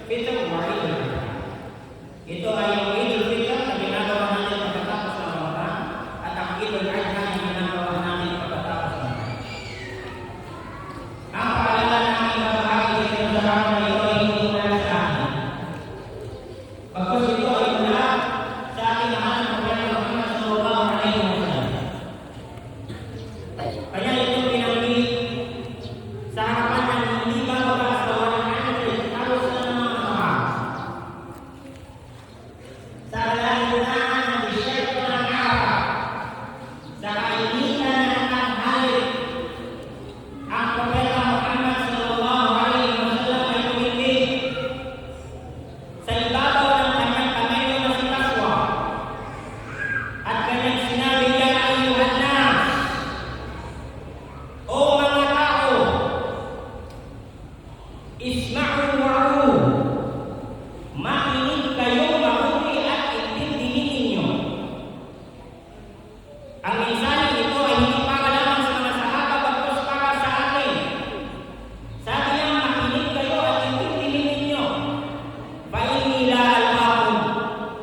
Fitr wa Idul Adha. Ito ay yung Idul Fitr na ginagawa natin pagkatapos ng Ramadan at ang Idul Adha na ginagawa natin pagkatapos ng Ramadan. Ang paalala ng aking babahagi sa pinagdaraman na ito ay hindi mula sa akin. Pagkos ito ay mula sa ating mahal na Propeta Muhammad sallallahu alaihi wasallam. Kaya ito pinanggit sa harapan ng hindi ba makasawa ng Andres halos na ng mga sahaba. Sa alalunan ng disyerto ng Arafah, sa kainitan ng tanghali, ang Propeta Muhammad sallallahu alaihi wasallam ay tumindi sa ibabaw ng kanyang kamay na si Kaswa at kanyang sinabi, "Ya ayyuhan nas, o mga tao, isma'u wa'u, makinig kayo mabuti at intindihin ninyo." Ang mensahe nito ay hindi para lamang sa mga sahaba, bagkus para sa atin. Sabi niya, makinig kayo at intindihin ninyo. Fa inni la alqakum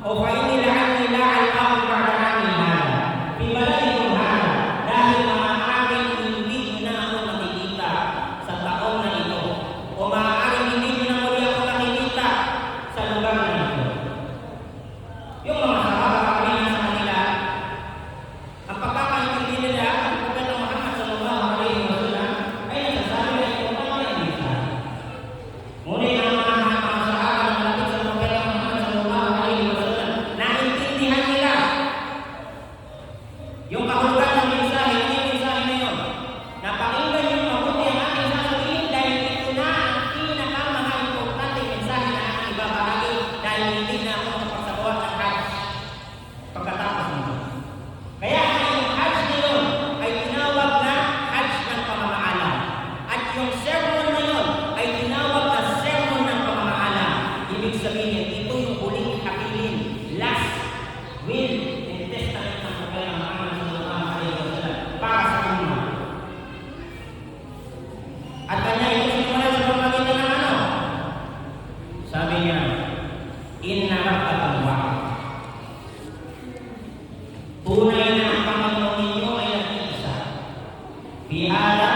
o fa inni la'anni la alqakum ba'da 'ami hada fi baladikum hada, dahil maaaring hindi na ako makikita sa taong na ito, o maaaring hindi na muli ako makikita sa lugar na ito. Yung mga sahaba, kami sa kanila, ang pagkakaintindi nila ang Propeta Muhammad sallallahu alaihi wasallam ay nagsasabi na ito ay mensahe. Ngunit ang mga sahaba na malapit sa Propeta Muhammad sallallahu alaihi wasallam, naintindihan nila yung kahulugan ng mensahe. Ano yung mensahe na yun? Napakinggan yung mabuti ang aking sasabihin dahil ito na ang pinakamahal importanteng mensahe na aking ibabahagi, dahil hindi na ako makapagsagawa ng Hajj pagkatapos nito. Kaya yung Hajj na yun ay tinawag na Hajj ng pamamaalam. At yung sermon na yun ay tinawag na sermon ng pamamaalam. Ibig sabihin, ito yung huling habilin, last will and testament ng Propeta Muhammad sallallahu alaihi wasallam para sa umma. At kanya ito sinimulan sa pamamagitan ng ano? Sabi niya, "Inna rabbakum wahid." Tunay na ang Panginoon ninyo ay nag-iisa. Bihada,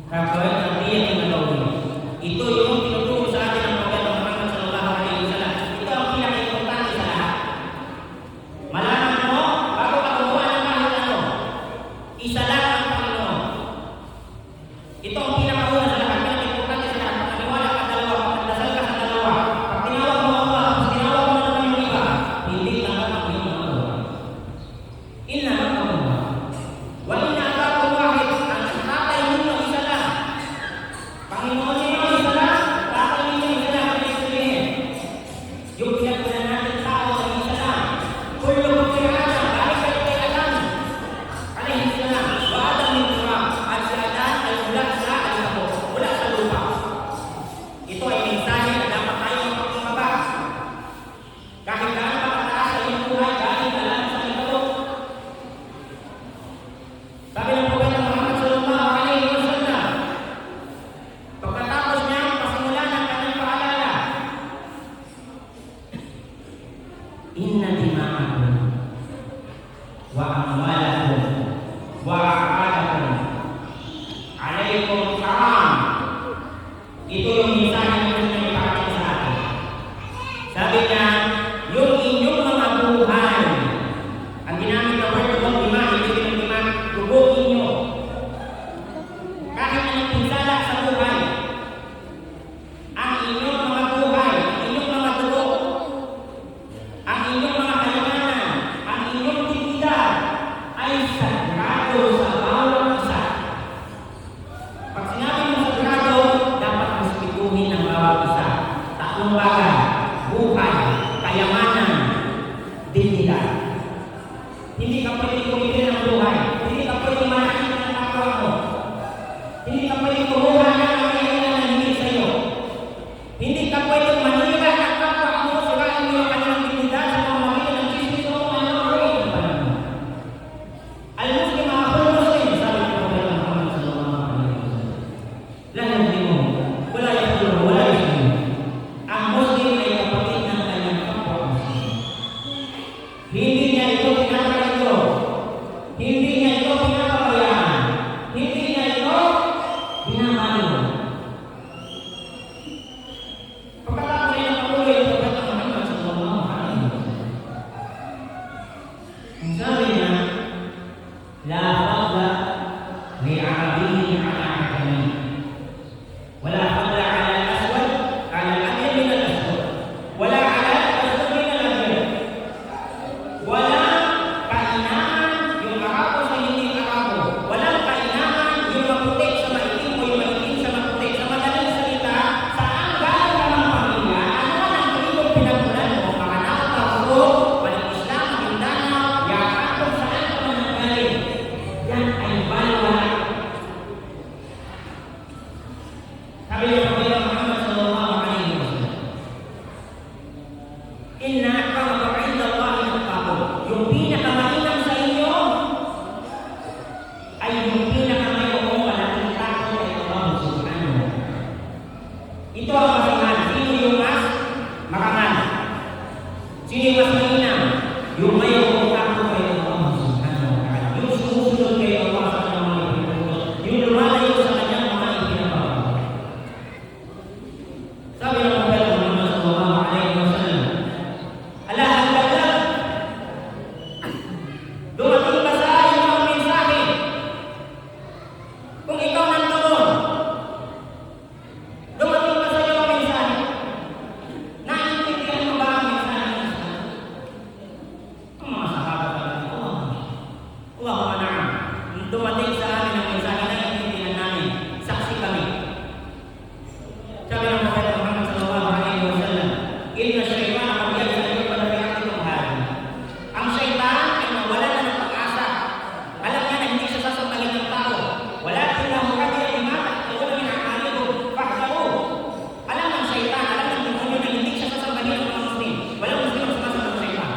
kabayan ng diyan ng Lord. Ito yung tinuturo sa atin ng Propeta Muhammad sallallahu alaihi wasallam. Ito ang pinaka-importante sa lahat. Malaman mo, bago ka gumawa ng kahit ano, isa lang ang Panginoon. Ito ang pinakauna sa lahat, pinaka-importante sa lahat. Pagkaniwala ka dalawa, pagdasal ka sa dalawa, pag tinawag mo ako, pag tinawag mo naman yung iba, hindi tanggap ang iyong mga gawa. Inna rabbakum wahid. Wa inna abakum wahid. Ang tatay ninyo isa lang. Panginoon ninyo isa lang. Tatay ninyo isa lang. Ano yung sabihin? Yung pinagpunan natin tao ay isa lang. Kullukum min Adam, balik kayo kay Adam alaihi salam. Wa Adam min turab. At si Adam ay mula sa alikabok, mula sa lupa. Ito ay mensahe na dapat tayong magpapabas. Kahit gaano pa kataas sa iyong buhay, galing ka lang sa alikabok. Sabi ng Propeta Muhammad sallallahu alaihi wasallam, pagkatapos niya pasimulan ng kanyang paalala, "Inna dima'akum wa amwalakum wa a'radakum alaikum haram." Ito yung mensahe na gusto niya iparating sa atin. Sabi niya, yung inyong mga buhay, ang ginamit na word ng lima, ibig sabihin ng lima, dugo ninyo. Kahit anong pinsala sa buhay, ang inyong mga buhay, ang inyong mga dugo, ang inyong mga kayamanan, ang inyong dignidad ay sagrado sa bawat isa. Pag sinabi mo sagrado, dapat respetuhin ng bawat isa. Tatlong bagay: buhay, kayamanan, dignidad. Hindi ka pwedeng kumigil ng buhay. Hindi ka pwedeng manahin ng kapwa mo. Hindi ka pwedeng kumuha ng kakayanan na hindi sa iyo. Hindi ka pwedeng manira ng kapwa mo, sirain mo yung kanilang dignidad sa pamamagitan ng chismis o kung ano ang ng panahon. Al-Muslim, akul Muslim, sabi ng Propeta Muhammad sallallahu alaihi wasallam. Lang ang mo, wala yung tulong, wala yung Ito ang masingan. Sino yung mas makangan? Sino yung mas mainam? Yung may utakbo kay Allah subhanahu wa ta'ala. Yung sumusunod kay Allah sa kanyang mga ipinagpapalala. Yung lumalayo sa kanyang mga ipinagpapalala. Sabi ng Propeta Muhammad sallallahu alaihi wasallam, ala al-balagh, dumating ba sa akin ang mensahe? Kung ikaw nandoon, dumating ba sa iyo ang mensahe? Naiintindihan mo ba ang mensahe ng Islam? Ang mga sahaba talaga ito, Allahumma na'am. Dumating sa amin ang mensahe, naiintindihan namin. Saksi kami. Sabi ng Propeta Muhammad sallallahu alaihi wasallam, inna syaitan qad yaj'alu pada fi'atikum hadhihi. Ang syaitan ay nawala na ng pag-asa. Alam niya na hindi siya sasampalin ng tao. Walakin lahu radiya bima ta'tawuna min a'malikum fahdaru. Alam ng syaitan, alam ng demonyo na hindi siya sasampalin ng mga Muslim. Walang Muslim ang sumasagot ng syaitan.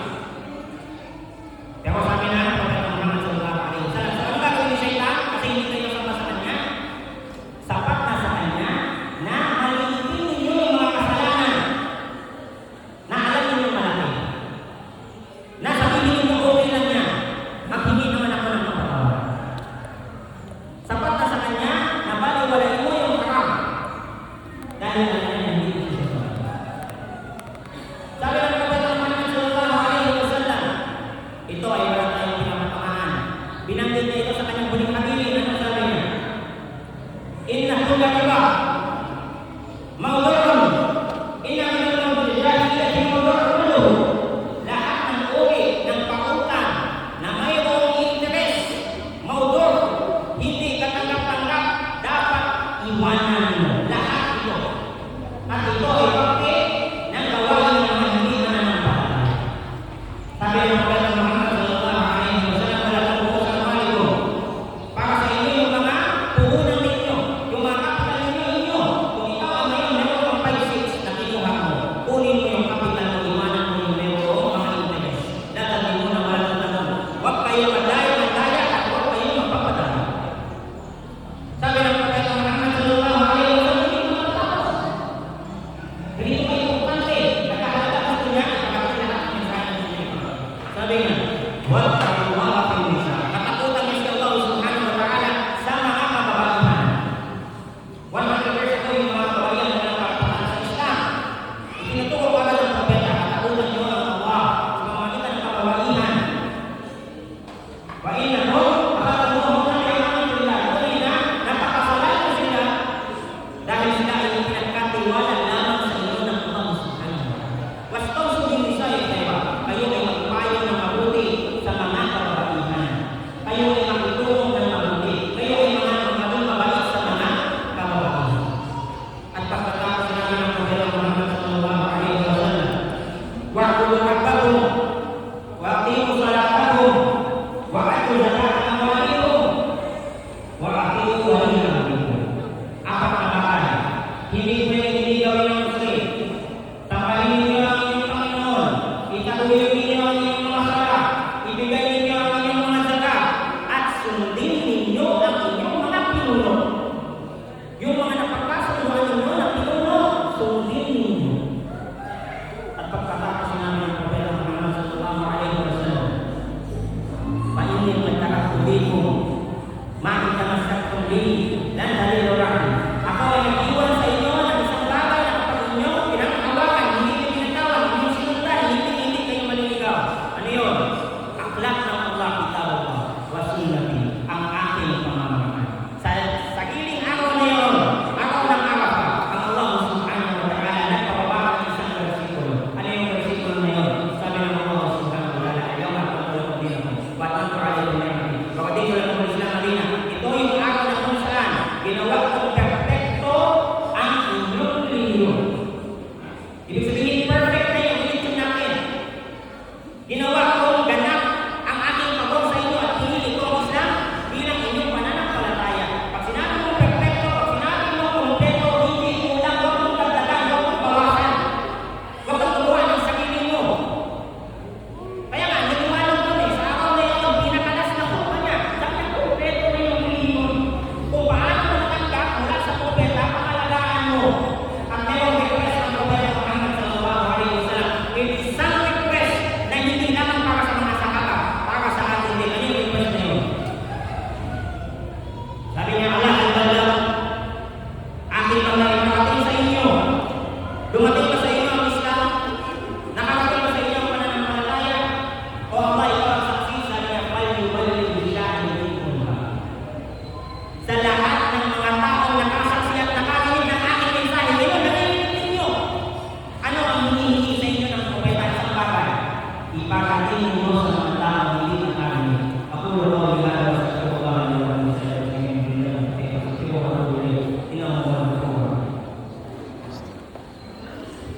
Pero sabi na ng Propeta Muhammad sallallahu alaihi wasallam, sa ano gagawin ni syaitan? Kasi hindi kayo sama sa kanya. Sapat na sa kanya na maliitin ninyo yung mga kasalanan na alam ninyo malaki. Na sabihin ninyo okay lang yan at hindi naman ako ng mapapawala. Sapat na sa kanya na baliwalain mo yung haram dahil alam niya hindi ko siya sa. Sabi ng Propeta Muhammad sallallahu alaihi wasallam, ito ay wala tayong pinapatamaan. Binanggit niya ito sa kanyang huling hadith. Ano sabi niya? Inna kulla riba mawdurun. Inna min al-mawduri jahiliyati mawdurun kulluhu. Lahat ng uri ng pautang na mayroong interes, mawdur, hindi katanggap-tanggap, dapat iwanan mo. Lahat ito. At ito ay parte ng gawain ng mga hindi mananampalataya. Sabi ng Propeta Muhammad sallallahu alaihi wasallam, wala tabuko sa amalikum. Para sa inyo yung mga puhunan ninyo, yung mga kapital ninyo. Kung ikaw ang meron ng 5-6 na kinuha mo, kunin mo yung kapital mo, iwanan mo yung merong mga interes. Datanin mo na wala tatanong. Huwag kayo madaya at huwag kayo magpapadaya. Sabi ng Propeta Muhammad sallallahu alaihi wasallam, hindi mo matatapos. Hindi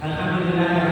Alhamdulillah